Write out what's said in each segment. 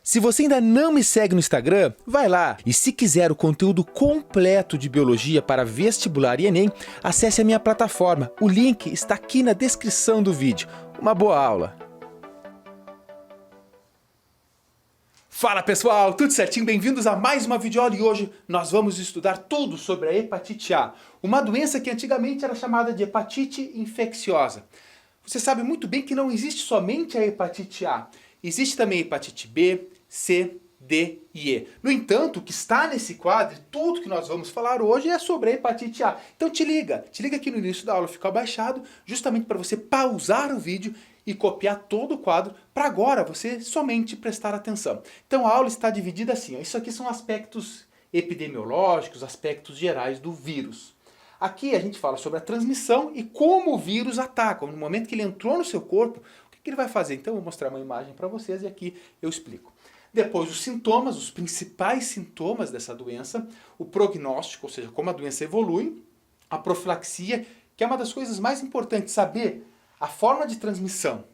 Se você ainda não me segue no Instagram, vai lá. E se quiser o conteúdo completo de biologia para vestibular e Enem, acesse a minha plataforma. O link está aqui na descrição do vídeo. Uma boa aula! Fala pessoal, tudo certinho? Bem-vindos a mais uma videoaula e hoje nós vamos estudar tudo sobre a hepatite A. Uma doença que antigamente era chamada de hepatite infecciosa. Você sabe muito bem que não existe somente a hepatite A. Existe também a hepatite B, C, D e E. No entanto, o que está nesse quadro, tudo que nós vamos falar hoje é sobre a hepatite A. Então te liga aqui no início da aula, fica abaixado, justamente para você pausar o vídeo e copiar todo o quadro, para agora você somente prestar atenção. Então a aula está dividida assim, ó. Isso aqui são aspectos epidemiológicos, aspectos gerais do vírus. Aqui a gente fala sobre a transmissão e como o vírus ataca. No momento que ele entrou no seu corpo, o que ele vai fazer? Então eu vou mostrar uma imagem para vocês e aqui eu explico. Depois os sintomas, os principais sintomas dessa doença, o prognóstico, ou seja, como a doença evolui, a profilaxia, que é uma das coisas mais importantes, saber a forma de transmissão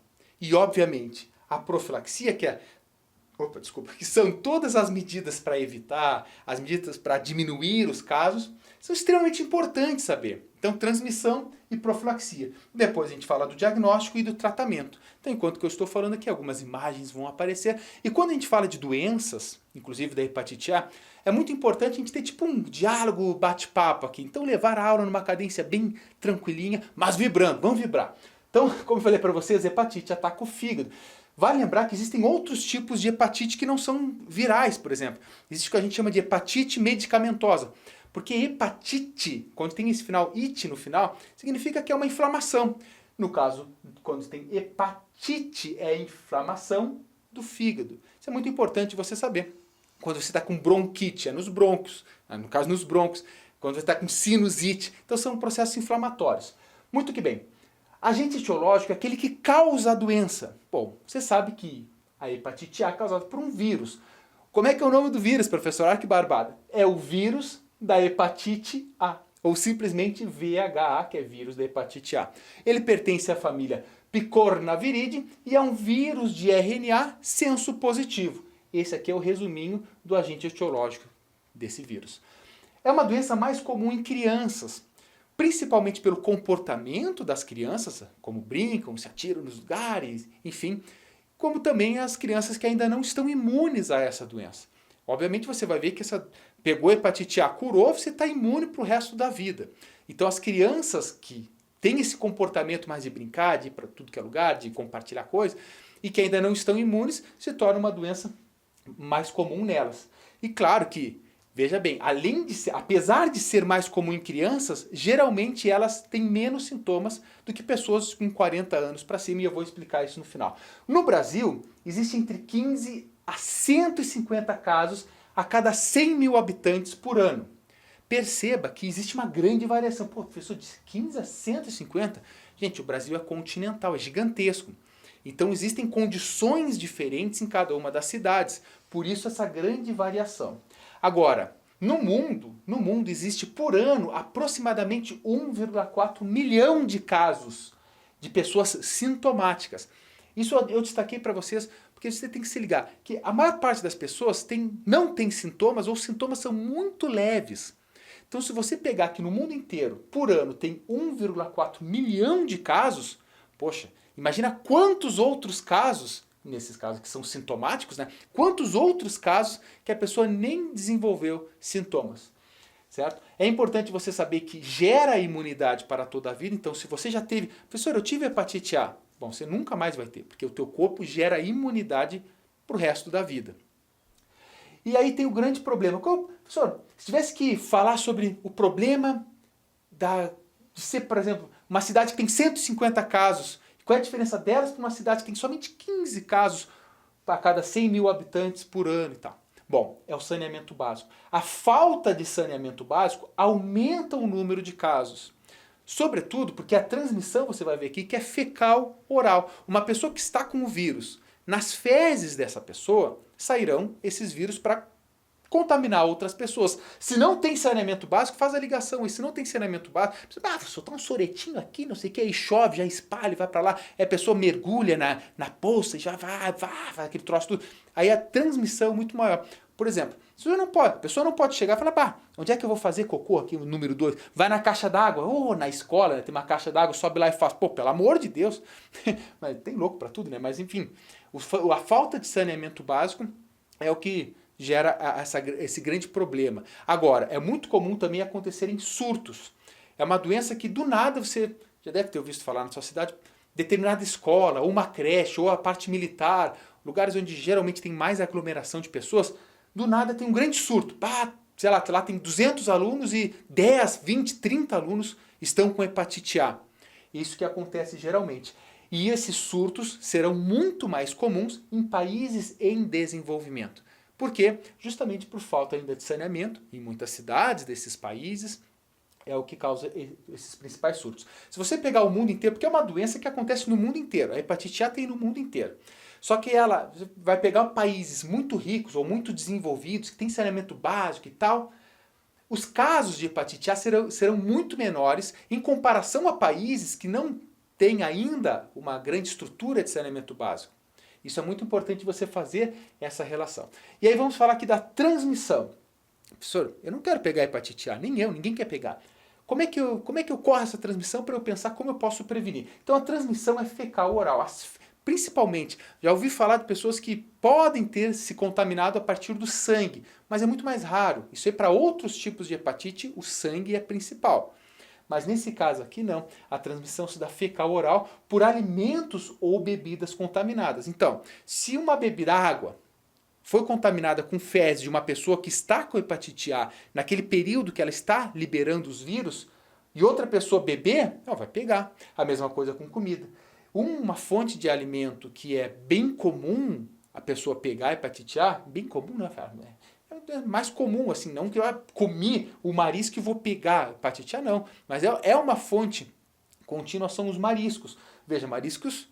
e, obviamente, a profilaxia, que são todas as medidas para evitar, as medidas para diminuir os casos, são extremamente importantes saber. Então, transmissão e profilaxia. Depois a gente fala do diagnóstico e do tratamento. Então, enquanto que eu estou falando aqui, algumas imagens vão aparecer. E quando a gente fala de doenças, inclusive da hepatite A, é muito importante a gente ter tipo um diálogo, bate-papo aqui. Então, levar a aula numa cadência bem tranquilinha, mas vibrando. Vamos vibrar. Então, como eu falei para vocês, hepatite ataca o fígado. Vale lembrar que existem outros tipos de hepatite que não são virais, por exemplo. Existe o que a gente chama de hepatite medicamentosa. Porque hepatite, quando tem esse final it no final, significa que é uma inflamação. No caso, quando tem hepatite, é a inflamação do fígado. Isso é muito importante você saber. Quando você está com bronquite, é nos brônquios. No caso, nos brônquios. Quando você está com sinusite. Então, são processos inflamatórios. Muito que bem. Agente etiológico é aquele que causa a doença. Bom, você sabe que a hepatite A é causada por um vírus. Como é que é o nome do vírus, professor? Ah, que barbada. É o vírus da hepatite A, ou simplesmente VHA, que é vírus da hepatite A. Ele pertence à família Picornaviridae e é um vírus de RNA senso positivo. Esse aqui é o resuminho do agente etiológico desse vírus. É uma doença mais comum em crianças, principalmente pelo comportamento das crianças, como brincam, se atiram nos lugares, enfim, como também as crianças que ainda não estão imunes a essa doença. Obviamente você vai ver que pegou hepatite A, curou, você está imune para o resto da vida. Então as crianças que têm esse comportamento mais de brincar, de ir para tudo que é lugar, de compartilhar coisas, e que ainda não estão imunes, se torna uma doença mais comum nelas. E claro que, veja bem, apesar de ser mais comum em crianças, geralmente elas têm menos sintomas do que pessoas com 40 anos para cima, e eu vou explicar isso no final. No Brasil, existem entre 15 a 150 casos a cada 100 mil habitantes por ano. Perceba que existe uma grande variação. Pô, professor, de 15 a 150? Gente, o Brasil é continental, é gigantesco. Então existem condições diferentes em cada uma das cidades. Por isso essa grande variação. Agora, no mundo existe por ano aproximadamente 1,4 milhão de casos de pessoas sintomáticas. Isso eu destaquei para vocês porque você tem que se ligar que a maior parte das pessoas não tem sintomas ou os sintomas são muito leves. Então se você pegar que no mundo inteiro, por ano, tem 1,4 milhão de casos, poxa, imagina quantos outros casos, nesses casos que são sintomáticos, né? Quantos outros casos que a pessoa nem desenvolveu sintomas, certo? É importante você saber que gera imunidade para toda a vida, então se você já teve, professor, eu tive hepatite A, bom, você nunca mais vai ter, porque o teu corpo gera imunidade para o resto da vida. E aí tem o grande problema. Professor, se tivesse que falar sobre o problema de ser, por exemplo, uma cidade que tem 150 casos, qual é a diferença delas para uma cidade que tem somente 15 casos a cada 100 mil habitantes por ano e tal? Bom, é o saneamento básico. A falta de saneamento básico aumenta o número de casos. Sobretudo porque a transmissão, você vai ver aqui, que é fecal-oral. Uma pessoa que está com o vírus, nas fezes dessa pessoa, sairão esses vírus para contaminar outras pessoas. Se não tem saneamento básico, faz a ligação. E se não tem saneamento básico, você soltar um soretinho aqui, não sei o que, aí chove, já espalha, vai para lá, aí a pessoa mergulha na poça e já vai, aquele troço tudo. Aí a transmissão é muito maior. Por exemplo, a pessoa não pode chegar e falar, onde é que eu vou fazer cocô aqui, o número 2? Vai na caixa d'água, ou na escola, né, tem uma caixa d'água, sobe lá e faz. Pô, pelo amor de Deus. Mas tem louco para tudo, né? Mas enfim, a falta de saneamento básico é o que gera esse grande problema. Agora, é muito comum também acontecerem surtos. É uma doença que do nada você já deve ter ouvido falar na sua cidade, determinada escola, ou uma creche, ou a parte militar, lugares onde geralmente tem mais aglomeração de pessoas, do nada tem um grande surto. Sei lá tem 200 alunos e 10, 20, 30 alunos estão com hepatite A. Isso que acontece geralmente. E esses surtos serão muito mais comuns em países em desenvolvimento. Por quê? Justamente por falta ainda de saneamento em muitas cidades desses países. É o que causa esses principais surtos. Se você pegar o mundo inteiro, porque é uma doença que acontece no mundo inteiro, a hepatite A tem no mundo inteiro. Só que ela vai pegar países muito ricos ou muito desenvolvidos, que têm saneamento básico e tal, os casos de hepatite A serão muito menores em comparação a países que não têm ainda uma grande estrutura de saneamento básico. Isso é muito importante você fazer essa relação. E aí vamos falar aqui da transmissão. Professor, eu não quero pegar hepatite A, nem eu, ninguém quer pegar. Como é que ocorre essa transmissão para eu pensar como eu posso prevenir? Então a transmissão é fecal-oral. Principalmente, já ouvi falar de pessoas que podem ter se contaminado a partir do sangue, mas é muito mais raro. Isso é para outros tipos de hepatite, o sangue é principal. Mas nesse caso aqui não, a transmissão se dá fecal-oral por alimentos ou bebidas contaminadas. Então, se uma bebida água foi contaminada com fezes de uma pessoa que está com hepatite A naquele período que ela está liberando os vírus, e outra pessoa beber, ela vai pegar. A mesma coisa com comida. Uma fonte de alimento que é bem comum a pessoa pegar hepatite A, bem comum, né? É mais comum, assim, não que eu comi o marisco e vou pegar hepatite A, não. Mas é uma fonte contínua, são os mariscos. Veja, mariscos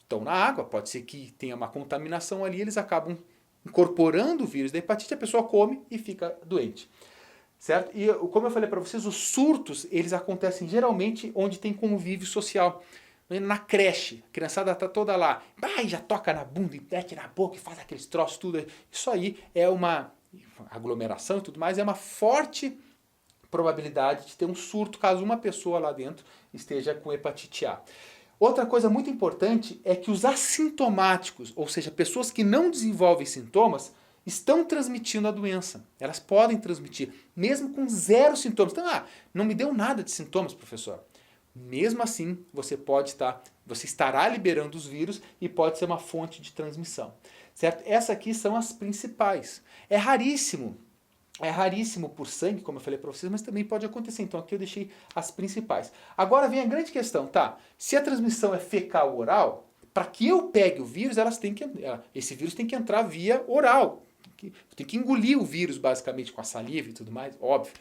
estão na água, pode ser que tenha uma contaminação ali, eles acabam incorporando o vírus da hepatite, a pessoa come e fica doente. Certo? E como eu falei para vocês, os surtos, eles acontecem geralmente onde tem convívio social. Na creche, a criançada está toda lá, já toca na bunda, e mete na boca e faz aqueles troços, tudo. Isso aí é uma aglomeração e tudo mais, é uma forte probabilidade de ter um surto caso uma pessoa lá dentro esteja com hepatite A. Outra coisa muito importante é que os assintomáticos, ou seja, pessoas que não desenvolvem sintomas, estão transmitindo a doença. Elas podem transmitir, mesmo com 0 sintomas. Então, não me deu nada de sintomas, professor. Mesmo assim, você estará liberando os vírus e pode ser uma fonte de transmissão. Certo? Essas aqui são as principais. É raríssimo por sangue, como eu falei para vocês, mas também pode acontecer. Então aqui eu deixei as principais. Agora vem a grande questão, tá? Se a transmissão é fecal-oral, para que eu pegue o vírus, esse vírus tem que entrar via oral. Tem que engolir o vírus, basicamente, com a saliva e tudo mais, óbvio.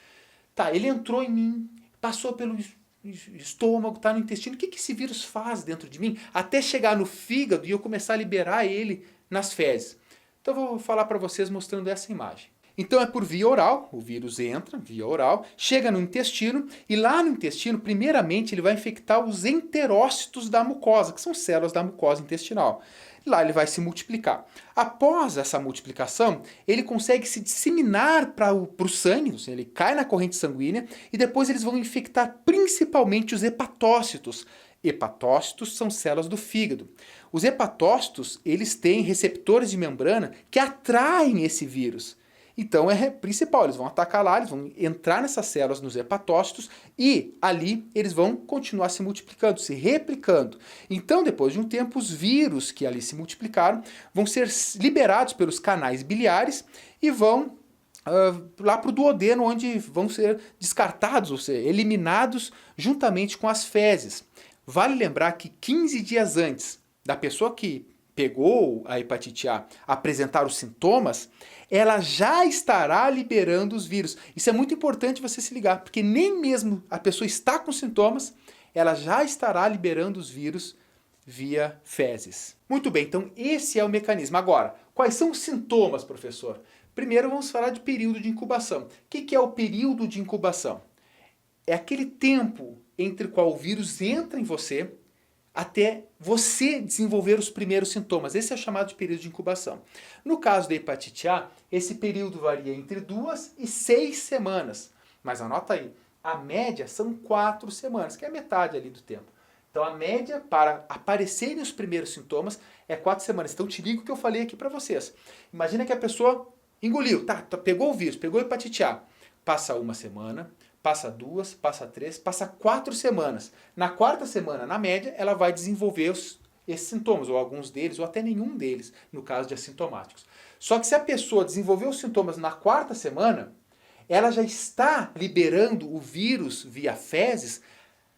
Tá, ele entrou em mim, passou pelo estômago, está no intestino. O que esse vírus faz dentro de mim até chegar no fígado e eu começar a liberar ele nas fezes? Então eu vou falar para vocês mostrando essa imagem. Então é por via oral, o vírus entra via oral, chega no intestino e lá no intestino, primeiramente, ele vai infectar os enterócitos da mucosa, que são células da mucosa intestinal. Lá ele vai se multiplicar. Após essa multiplicação, ele consegue se disseminar para o sangue, ou seja, ele cai na corrente sanguínea e depois eles vão infectar principalmente os hepatócitos. Hepatócitos são células do fígado. Os hepatócitos, eles têm receptores de membrana que atraem esse vírus. Então é principal, eles vão atacar lá, eles vão entrar nessas células, nos hepatócitos, e ali eles vão continuar se multiplicando, se replicando. Então, depois de um tempo, os vírus que ali se multiplicaram vão ser liberados pelos canais biliares e vão lá para o duodeno, onde vão ser descartados, ou seja, eliminados juntamente com as fezes. Vale lembrar que 15 dias antes da pessoa que pegou a hepatite A apresentar os sintomas, ela já estará liberando os vírus. Isso é muito importante você se ligar, porque nem mesmo a pessoa está com sintomas, ela já estará liberando os vírus via fezes. Muito bem, então esse é o mecanismo. Agora, Quais são os sintomas, professor? Primeiro vamos falar de período de incubação. O que é o período de incubação? É aquele tempo entre o qual o vírus entra em você até você desenvolver os primeiros sintomas. Esse é chamado de período de incubação. No caso da hepatite A, esse período varia entre 2 e 6 semanas. Mas anota aí, a média são 4 semanas, que é a metade ali do tempo. Então a média para aparecerem os primeiros sintomas é 4 semanas. Então te ligo o que eu falei aqui para vocês. Imagina que a pessoa engoliu, pegou o vírus, pegou a hepatite A. Passa uma semana, passa 2, passa 3, passa 4 semanas. Na quarta semana, na média, ela vai desenvolver esses sintomas, ou alguns deles, ou até nenhum deles, no caso de assintomáticos. Só que se a pessoa desenvolveu os sintomas na quarta semana, ela já está liberando o vírus via fezes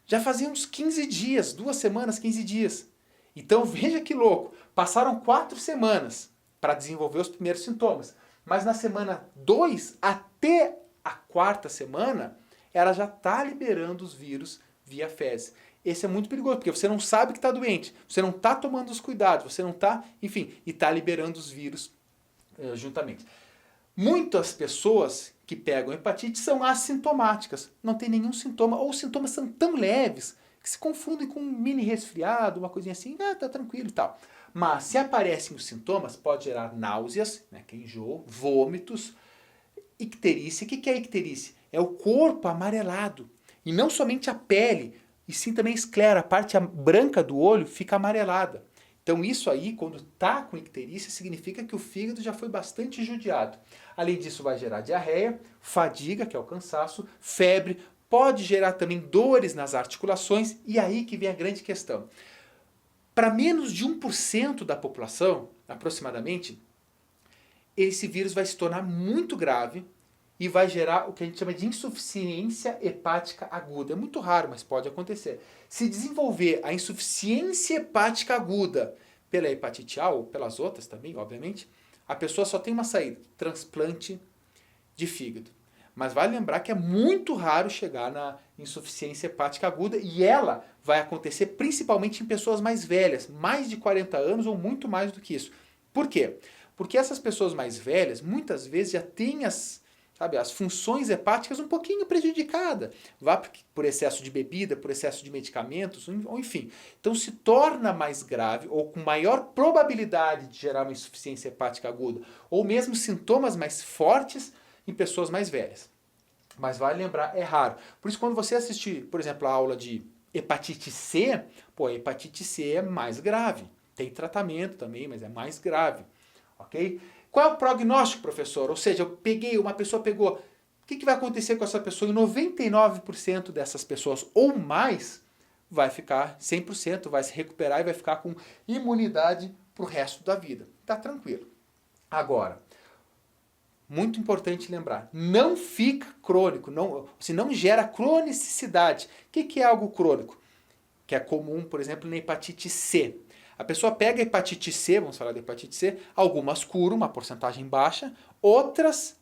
já fazia uns 15 dias, 2 semanas, 15 dias. Então veja que louco, passaram 4 semanas para desenvolver os primeiros sintomas. Mas na semana 2 até a quarta semana, ela já está liberando os vírus via fezes. Esse é muito perigoso, porque você não sabe que está doente, você não está tomando os cuidados, você não está, enfim, e está liberando os vírus juntamente. Muitas pessoas que pegam hepatite são assintomáticas, não tem nenhum sintoma, ou os sintomas são tão leves que se confundem com um mini resfriado, uma coisinha assim, tá tranquilo e tal. Mas se aparecem os sintomas, pode gerar náuseas, né, que é enjoo, vômitos, icterícia. O que é icterícia? É o corpo amarelado. E não somente a pele, e sim também a esclera, a parte branca do olho fica amarelada. Então isso aí, quando está com icterícia, significa que o fígado já foi bastante judiado. Além disso, vai gerar diarreia, fadiga, que é o cansaço, febre, pode gerar também dores nas articulações, e aí que vem a grande questão. Para menos de 1% da população, aproximadamente, esse vírus vai se tornar muito grave e vai gerar o que a gente chama de insuficiência hepática aguda. É muito raro, mas pode acontecer. Se desenvolver a insuficiência hepática aguda pela hepatite A ou pelas outras também, obviamente, a pessoa só tem uma saída, transplante de fígado. Mas vale lembrar que é muito raro chegar na insuficiência hepática aguda e ela vai acontecer principalmente em pessoas mais velhas, mais de 40 anos ou muito mais do que isso. Por quê? Porque essas pessoas mais velhas muitas vezes já têm as funções hepáticas um pouquinho prejudicadas. Vá por excesso de bebida, por excesso de medicamentos, ou enfim. Então se torna mais grave ou com maior probabilidade de gerar uma insuficiência hepática aguda ou mesmo sintomas mais fortes em pessoas mais velhas. Mas vale lembrar, é raro. Por isso quando você assistir, por exemplo, a aula de hepatite C, a hepatite C é mais grave. Tem tratamento também, mas é mais grave. Ok? Qual é o prognóstico, professor? Ou seja, uma pessoa pegou. O que vai acontecer com essa pessoa? E 99% dessas pessoas ou mais vai ficar 100%, vai se recuperar e vai ficar com imunidade para o resto da vida. Tá tranquilo. Agora, muito importante lembrar, não fica crônico, não gera cronicidade. O que é algo crônico? Que é comum, por exemplo, na hepatite C. A pessoa pega a hepatite C, vamos falar da hepatite C, algumas curam, uma porcentagem baixa, outras,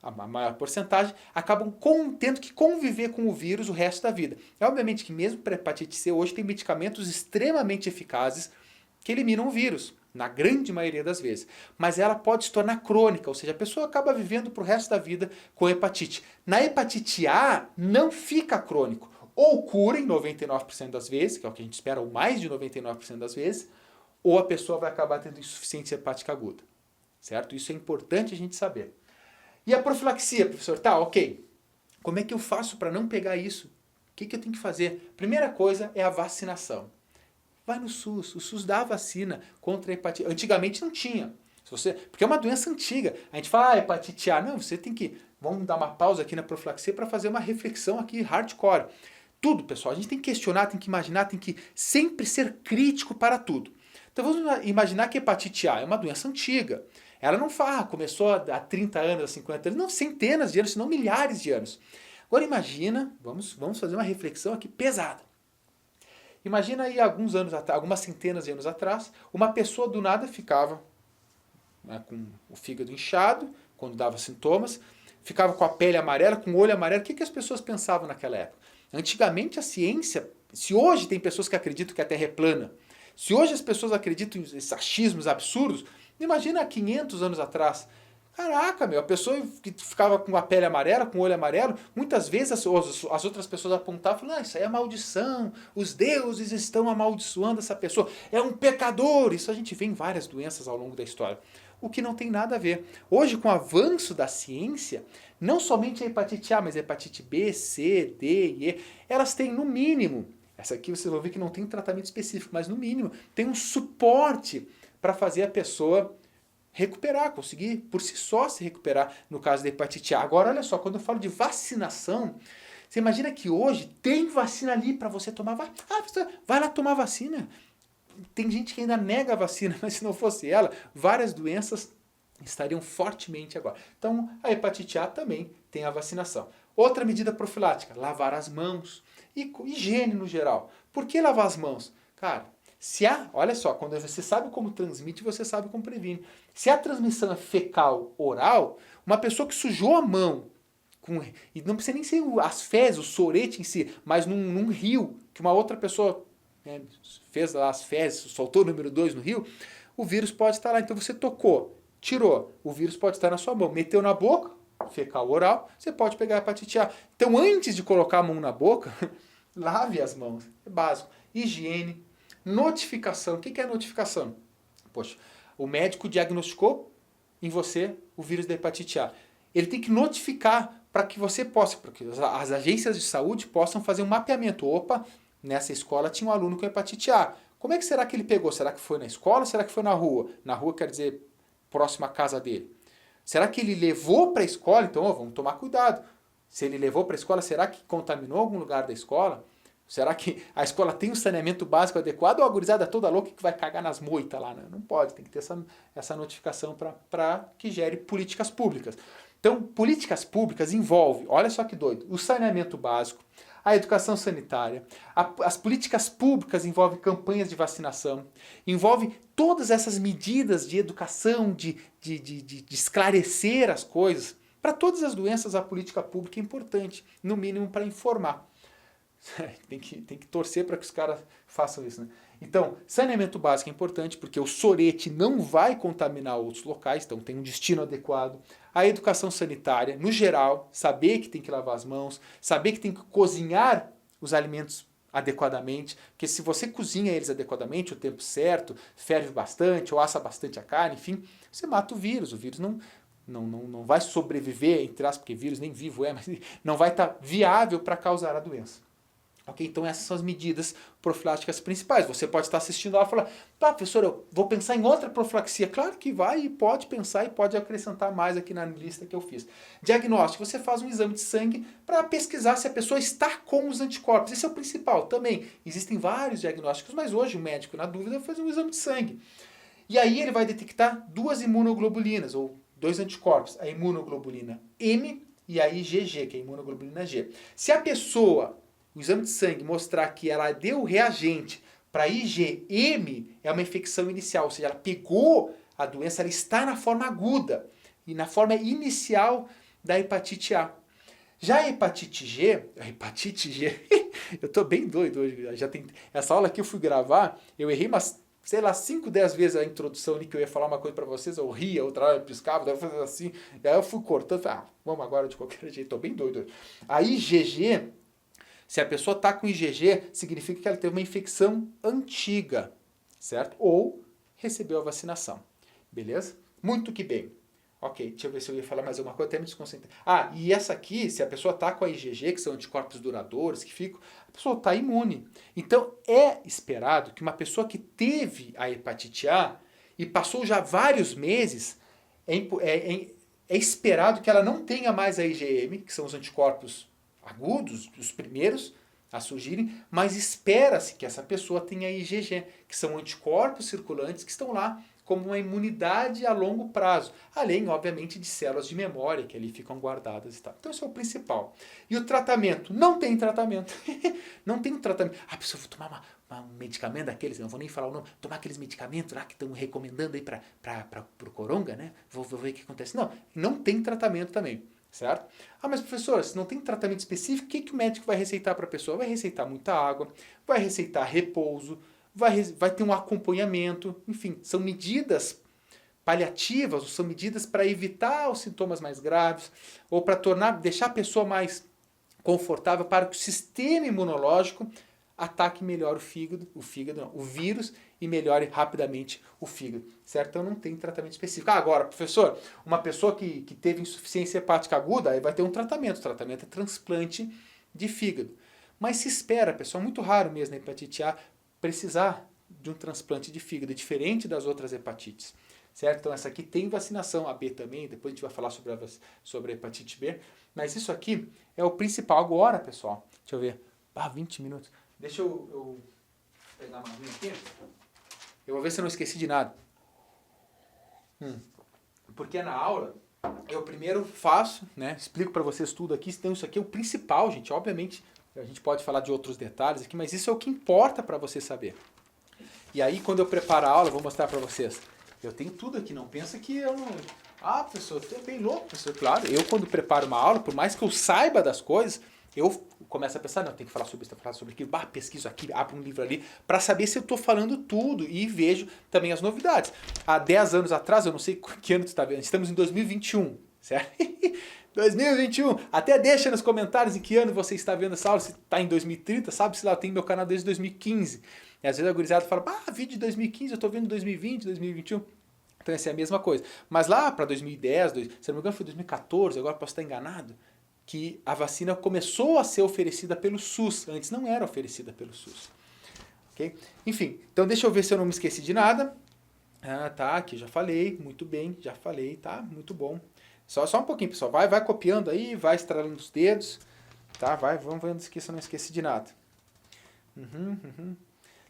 a maior porcentagem, acabam tendo que conviver com o vírus o resto da vida. É obviamente que mesmo para a hepatite C hoje tem medicamentos extremamente eficazes que eliminam o vírus, na grande maioria das vezes. Mas ela pode se tornar crônica, ou seja, a pessoa acaba vivendo para o resto da vida com hepatite. Na hepatite A não fica crônico. Ou cura em 99% das vezes, que é o que a gente espera, ou mais de 99% das vezes, ou a pessoa vai acabar tendo insuficiência hepática aguda. Certo? Isso é importante a gente saber. E a profilaxia, professor? Tá, ok. Como é que eu faço para não pegar isso? O que eu tenho que fazer? Primeira coisa é a vacinação. Vai no SUS. O SUS dá a vacina contra a hepatite. Antigamente não tinha. Porque é uma doença antiga. A gente fala, hepatite A. Não, você tem que... Vamos dar uma pausa aqui na profilaxia para fazer uma reflexão aqui hardcore. Tudo, pessoal. A gente tem que questionar, tem que imaginar, tem que sempre ser crítico para tudo. Então vamos imaginar que a hepatite A é uma doença antiga. Ela não começou há 30 anos, há 50 anos, não, centenas de anos, senão milhares de anos. Agora imagina, vamos fazer uma reflexão aqui pesada. Imagina aí algumas centenas de anos atrás, uma pessoa do nada ficava com o fígado inchado, quando dava sintomas, ficava com a pele amarela, com o olho amarelo. O que as pessoas pensavam naquela época? Antigamente a ciência, se hoje tem pessoas que acreditam que a Terra é plana, se hoje as pessoas acreditam em esses achismos absurdos, Imagina há 500 anos atrás. Caraca, meu, a pessoa que ficava com a pele amarela, com o olho amarelo, muitas vezes as outras pessoas apontavam e falavam, isso aí é maldição, os deuses estão amaldiçoando essa pessoa, é um pecador. Isso a gente vê em várias doenças ao longo da história. O que não tem nada a ver. Hoje, com o avanço da ciência, não somente a hepatite A, mas a hepatite B, C, D e E, elas têm no mínimo, essa aqui vocês vão ver que não tem tratamento específico, mas no mínimo tem um suporte para fazer a pessoa recuperar, conseguir por si só se recuperar no caso da hepatite A. Agora, olha só, quando eu falo de vacinação, você imagina que hoje tem vacina ali para você tomar vacina. Ah, vai lá tomar vacina. Tem gente que ainda nega a vacina, mas se não fosse ela, várias doenças estariam fortemente agora. Então, a hepatite A também tem a vacinação. Outra medida profilática, lavar as mãos. E higiene no geral. Por que lavar as mãos? Cara, se há, olha só, quando você sabe como transmite, você sabe como previne. Se a transmissão é fecal oral, uma pessoa que sujou a mão, e não precisa nem ser as fezes, o sorete em si, mas num rio, que uma outra pessoa fez lá as fezes, soltou o número 2 no rio, o vírus pode estar lá. Então você tocou, tirou, o vírus pode estar na sua mão. Meteu na boca, fecal oral, você pode pegar a hepatite A. Então antes de colocar a mão na boca, lave as mãos, é básico. Higiene. Notificação. O que é notificação? Poxa, o médico diagnosticou em você o vírus da hepatite A. Ele tem que notificar para que você possa, para que as agências de saúde possam fazer um mapeamento. Opa, nessa escola tinha um aluno com hepatite A. Como é que será que ele pegou? Será que foi na escola ou será que foi na rua? Na rua quer dizer próxima à casa dele. Será que ele levou para a escola? Então, vamos tomar cuidado. Se ele levou para a escola, será que contaminou algum lugar da escola? Será que a escola tem um saneamento básico adequado ou a gurizada toda louca que vai cagar nas moitas lá? Não pode, tem que ter essa notificação para que gere políticas públicas. Então, políticas públicas envolve, olha só que doido, o saneamento básico, a educação sanitária, as políticas públicas envolvem campanhas de vacinação, envolve todas essas medidas de educação, de esclarecer as coisas. Para todas as doenças, a política pública é importante, no mínimo para informar. tem que torcer para que os caras façam isso, né? Então, saneamento básico é importante porque o sorete não vai contaminar outros locais, então tem um destino adequado. A educação sanitária, no geral, saber que tem que lavar as mãos, saber que tem que cozinhar os alimentos adequadamente, porque se você cozinha eles adequadamente, o tempo certo, ferve bastante ou assa bastante a carne, enfim, você mata o vírus não vai sobreviver, entre aspas, porque vírus nem vivo é, mas não vai estar viável para causar a doença. Ok? Então essas são as medidas profiláticas principais. Você pode estar assistindo lá e falar, professor, eu vou pensar em outra profilaxia. Claro que vai e pode pensar e pode acrescentar mais aqui na lista que eu fiz. Diagnóstico, você faz um exame de sangue para pesquisar se a pessoa está com os anticorpos. Esse é o principal também. Existem vários diagnósticos, mas hoje o médico, na dúvida, faz um exame de sangue. E aí ele vai detectar duas imunoglobulinas, ou dois anticorpos, a imunoglobulina M e a IgG, que é a imunoglobulina G. Se a pessoa, o exame de sangue, mostrar que ela deu reagente para IgM, é uma infecção inicial, ou seja, ela pegou a doença, ela está na forma aguda e na forma inicial da hepatite A. Já a hepatite G, eu tô bem doido hoje, já tem, essa aula que eu fui gravar, eu errei umas, sei lá, 5, 10 vezes a introdução ali que eu ia falar uma coisa para vocês, eu ria, outra hora eu piscava, daí eu fazia assim, daí eu fui cortando, falei, vamos agora de qualquer jeito, tô bem doido hoje. A IgG, se a pessoa está com IgG, significa que ela teve uma infecção antiga, certo? Ou recebeu a vacinação, beleza? Muito que bem. Ok, deixa eu ver se eu ia falar mais alguma coisa, até me desconcentrei. E essa aqui, se a pessoa está com a IgG, que são anticorpos duradouros, que ficam, a pessoa está imune. Então, é esperado que uma pessoa que teve a hepatite A e passou já vários meses, é esperado que ela não tenha mais a IgM, que são os anticorpos agudos, os primeiros a surgirem, mas espera-se que essa pessoa tenha IgG, que são anticorpos circulantes que estão lá como uma imunidade a longo prazo, além, obviamente, de células de memória que ali ficam guardadas e tal. Então, isso é o principal. E o tratamento? Não tem tratamento. Não tem tratamento. A pessoa vai tomar um medicamento daqueles, não vou nem falar o nome, tomar aqueles medicamentos lá que estão recomendando aí para o coronga, né? Vou ver o que acontece. Não tem tratamento também. Certo? Mas professor, se não tem tratamento específico, o que o médico vai receitar para a pessoa? Vai receitar muita água, vai receitar repouso, vai ter um acompanhamento, enfim, são medidas paliativas, ou são medidas para evitar os sintomas mais graves, ou para deixar a pessoa mais confortável para que o sistema imunológico ataque melhor o vírus e melhore rapidamente o fígado, certo? Então não tem tratamento específico. Agora, professor, uma pessoa que teve insuficiência hepática aguda, aí vai ter um tratamento. O tratamento é transplante de fígado. Mas se espera, pessoal, muito raro mesmo na hepatite A precisar de um transplante de fígado, diferente das outras hepatites, certo? Então essa aqui tem vacinação, a B também, depois a gente vai falar sobre a hepatite B, mas isso aqui é o principal. Agora, pessoal, deixa eu ver, 20 minutos, deixa eu pegar uma aguinha aqui, eu vou ver se eu não esqueci de nada. Porque na aula, eu primeiro faço, né, explico para vocês tudo aqui, então isso aqui é o principal, gente, obviamente, a gente pode falar de outros detalhes aqui, mas isso é o que importa para você saber. E aí, quando eu preparo a aula, eu vou mostrar para vocês. Eu tenho tudo aqui, não pensa que eu não... professor, você é bem louco, professor. Claro, eu quando preparo uma aula, por mais que eu saiba das coisas, eu começo a pensar, não, tem que falar sobre isso, tem que falar sobre aquilo, pesquiso aqui, abro um livro ali, para saber se eu estou falando tudo e vejo também as novidades. Há 10 anos atrás, eu não sei que ano tu está vendo, estamos em 2021, certo? 2021, até deixa nos comentários em que ano você está vendo essa aula, se está em 2030, sabe? Se lá, eu tenho meu canal desde 2015. E às vezes a gurizada fala, vídeo de 2015, eu estou vendo 2020, 2021. Então essa é a mesma coisa. Mas lá para 2010, se não me engano foi 2014, agora posso estar enganado, que a vacina começou a ser oferecida pelo SUS. Antes não era oferecida pelo SUS. Okay? Enfim, então deixa eu ver se eu não me esqueci de nada. Tá, aqui já falei, muito bem, já falei, tá, muito bom. Só um pouquinho, pessoal, vai copiando aí, vai estralando os dedos, tá, vamos vendo se eu não esqueci de nada.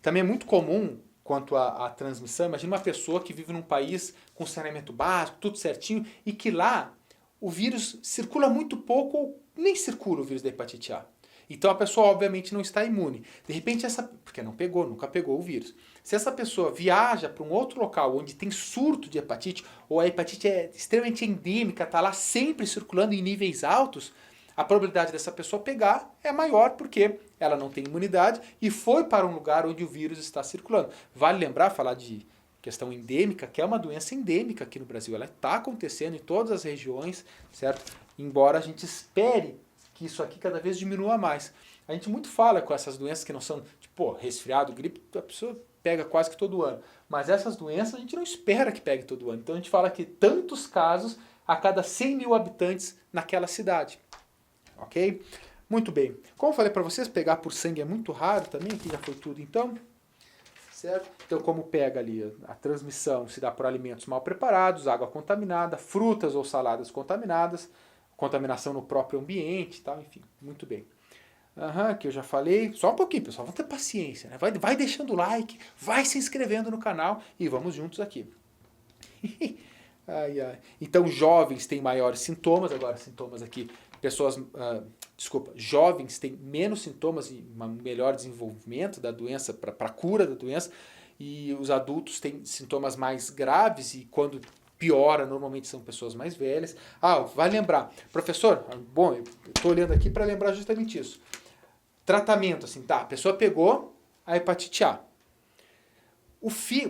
Também é muito comum, quanto à transmissão, imagina uma pessoa que vive num país com saneamento básico, tudo certinho, e que lá o vírus circula muito pouco, ou nem circula o vírus da hepatite A. Então a pessoa obviamente não está imune. De repente porque nunca pegou o vírus. Se essa pessoa viaja para um outro local onde tem surto de hepatite, ou a hepatite é extremamente endêmica, está lá sempre circulando em níveis altos, a probabilidade dessa pessoa pegar é maior porque ela não tem imunidade e foi para um lugar onde o vírus está circulando. Vale lembrar, falar de questão endêmica, que é uma doença endêmica aqui no Brasil. Ela está acontecendo em todas as regiões, certo? Embora a gente espere que isso aqui cada vez diminua mais. A gente muito fala com essas doenças que não são, tipo, resfriado, gripe, a pessoa pega quase que todo ano. Mas essas doenças a gente não espera que pegue todo ano. Então a gente fala que tantos casos a cada 100 mil habitantes naquela cidade. Ok? Muito bem. Como eu falei para vocês, pegar por sangue é muito raro também, aqui já foi tudo então. Certo? Então como pega ali a transmissão se dá por alimentos mal preparados, água contaminada, frutas ou saladas contaminadas, contaminação no próprio ambiente, tal, enfim, muito bem. Que eu já falei, só um pouquinho, pessoal, vamos ter paciência, né? Vai deixando o like, vai se inscrevendo no canal e vamos juntos aqui. Então, jovens têm maiores sintomas, agora sintomas aqui, jovens têm menos sintomas e um melhor desenvolvimento da doença, para a cura da doença, e os adultos têm sintomas mais graves e quando piora, normalmente são pessoas mais velhas. Vai lembrar, professor, bom, eu estou olhando aqui para lembrar justamente isso. Tratamento, assim, tá, a pessoa pegou a hepatite A.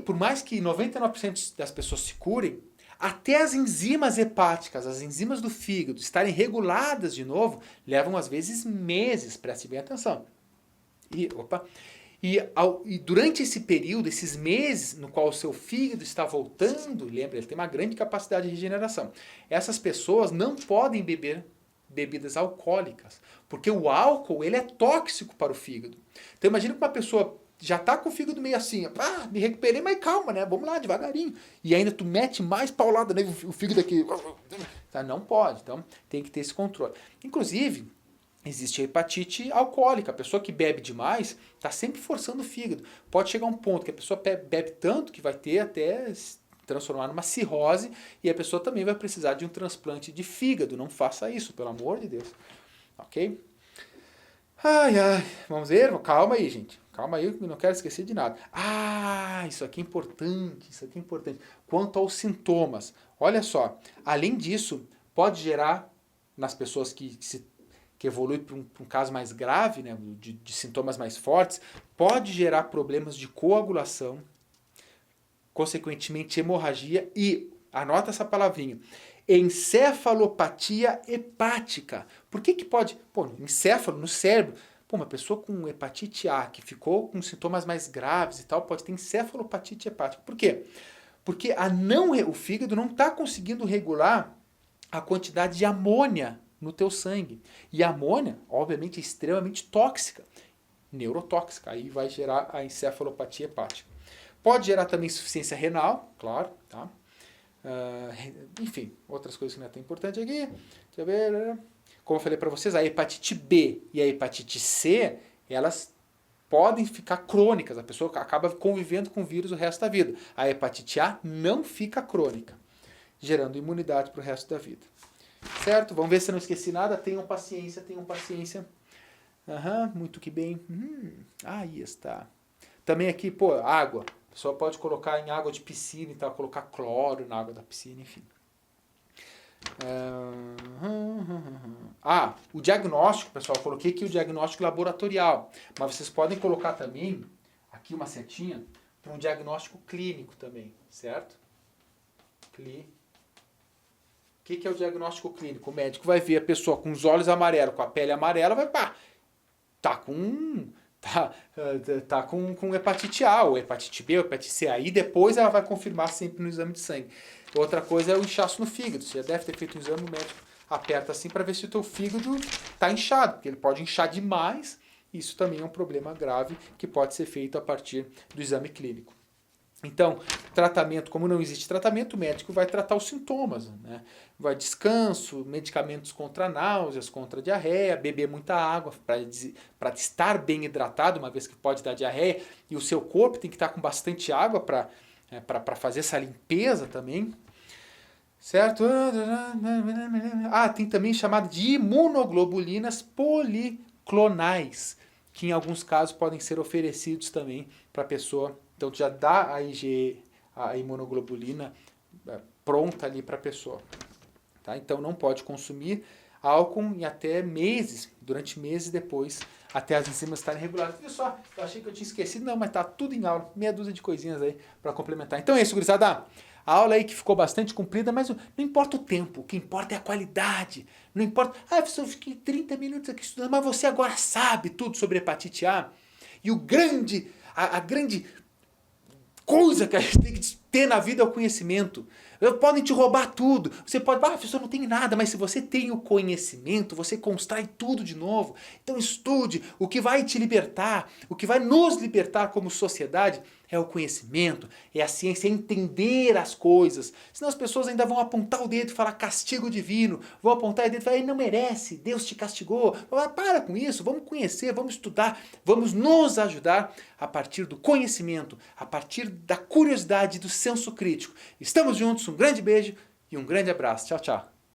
Por mais que 99% das pessoas se curem, até as enzimas hepáticas, as enzimas do fígado, estarem reguladas de novo, levam às vezes meses, preste bem atenção. E durante esse período, esses meses no qual o seu fígado está voltando, lembra, ele tem uma grande capacidade de regeneração. Essas pessoas não podem beber bebidas alcoólicas, porque o álcool ele é tóxico para o fígado. Então imagina que uma pessoa já está com o fígado meio assim, me recuperei, mas calma, né? Vamos lá, devagarinho. E ainda tu mete mais paulada, né? O fígado aqui. Tá? Não pode, então tem que ter esse controle. Inclusive, existe a hepatite alcoólica. A pessoa que bebe demais está sempre forçando o fígado. Pode chegar um ponto que a pessoa bebe tanto que vai ter até se transformar numa cirrose e a pessoa também vai precisar de um transplante de fígado. Não faça isso, pelo amor de Deus. Ok? Vamos ver? Calma aí, gente. Calma aí, eu não quero esquecer de nada. Isso aqui é importante, Quanto aos sintomas, olha só, além disso, pode gerar nas pessoas que evoluem para um caso mais grave, né, de sintomas mais fortes, pode gerar problemas de coagulação, consequentemente hemorragia e Anota essa palavrinha. Encefalopatia hepática. Por que pode... Pô, encéfalo, no cérebro. Pô, uma pessoa com hepatite A, que ficou com sintomas mais graves e tal, pode ter encefalopatite hepática. Por quê? Porque o fígado não está conseguindo regular a quantidade de amônia no teu sangue. E a amônia, obviamente, é extremamente tóxica, neurotóxica. Aí vai gerar a encefalopatia hepática. Pode gerar também insuficiência renal, claro, tá? Enfim, outras coisas que não é tão importante aqui. Deixa eu ver. Como eu falei para vocês, a hepatite B e a hepatite C, elas podem ficar crônicas. A pessoa acaba convivendo com o vírus o resto da vida. A hepatite A não fica crônica, gerando imunidade para o resto da vida. Certo? Vamos ver se eu não esqueci nada. Tenham paciência, tenham paciência. Muito que bem. Aí está. Também aqui, pô, água. A pessoa pode colocar em água de piscina e tal, colocar cloro na água da piscina, enfim. O diagnóstico, pessoal, eu coloquei aqui o diagnóstico laboratorial, mas vocês podem colocar também, aqui uma setinha, para um diagnóstico clínico também, certo? O que é o diagnóstico clínico? O médico vai ver a pessoa com os olhos amarelos, com a pele amarela, vai, tá com hepatite A, ou hepatite B, ou hepatite C. Aí depois ela vai confirmar sempre no exame de sangue. Outra coisa é o inchaço no fígado. Você já deve ter feito um exame, o médico aperta assim para ver se o teu fígado está inchado, porque ele pode inchar demais. Isso também é um problema grave que pode ser feito a partir do exame clínico. Então, tratamento, como não existe tratamento, o médico vai tratar os sintomas, né? Vai descanso, medicamentos contra náuseas, contra diarreia, beber muita água para estar bem hidratado, uma vez que pode dar diarreia, e o seu corpo tem que estar com bastante água para fazer essa limpeza também. Certo? Tem também chamado de imunoglobulinas policlonais, que em alguns casos podem ser oferecidos também para a pessoa. Então já dá a imunoglobulina pronta ali para a pessoa. Tá? Então não pode consumir álcool em até meses, durante meses depois, até as enzimas estarem reguladas. Viu só? Eu achei que eu tinha esquecido, não, mas tá tudo em aula. Meia dúzia de coisinhas aí para complementar. Então é isso, gurizada. A aula aí que ficou bastante comprida, mas não importa o tempo, o que importa é a qualidade. Não importa, professor, eu fiquei 30 minutos aqui estudando, mas você agora sabe tudo sobre hepatite A. E a grande coisa que a gente tem que ter na vida é o conhecimento. Podem te roubar tudo. Você pode, professor, não tem nada, mas se você tem o conhecimento, você constrói tudo de novo. Então estude. O que vai te libertar, o que vai nos libertar como sociedade é o conhecimento, é a ciência, é entender as coisas. Senão as pessoas ainda vão apontar o dedo e falar castigo divino, vão apontar o dedo e falar, ele não merece, Deus te castigou. Para com isso, vamos conhecer, vamos estudar, vamos nos ajudar a partir do conhecimento, a partir da curiosidade, do senso crítico. Estamos juntos, um grande beijo e um grande abraço. Tchau, tchau.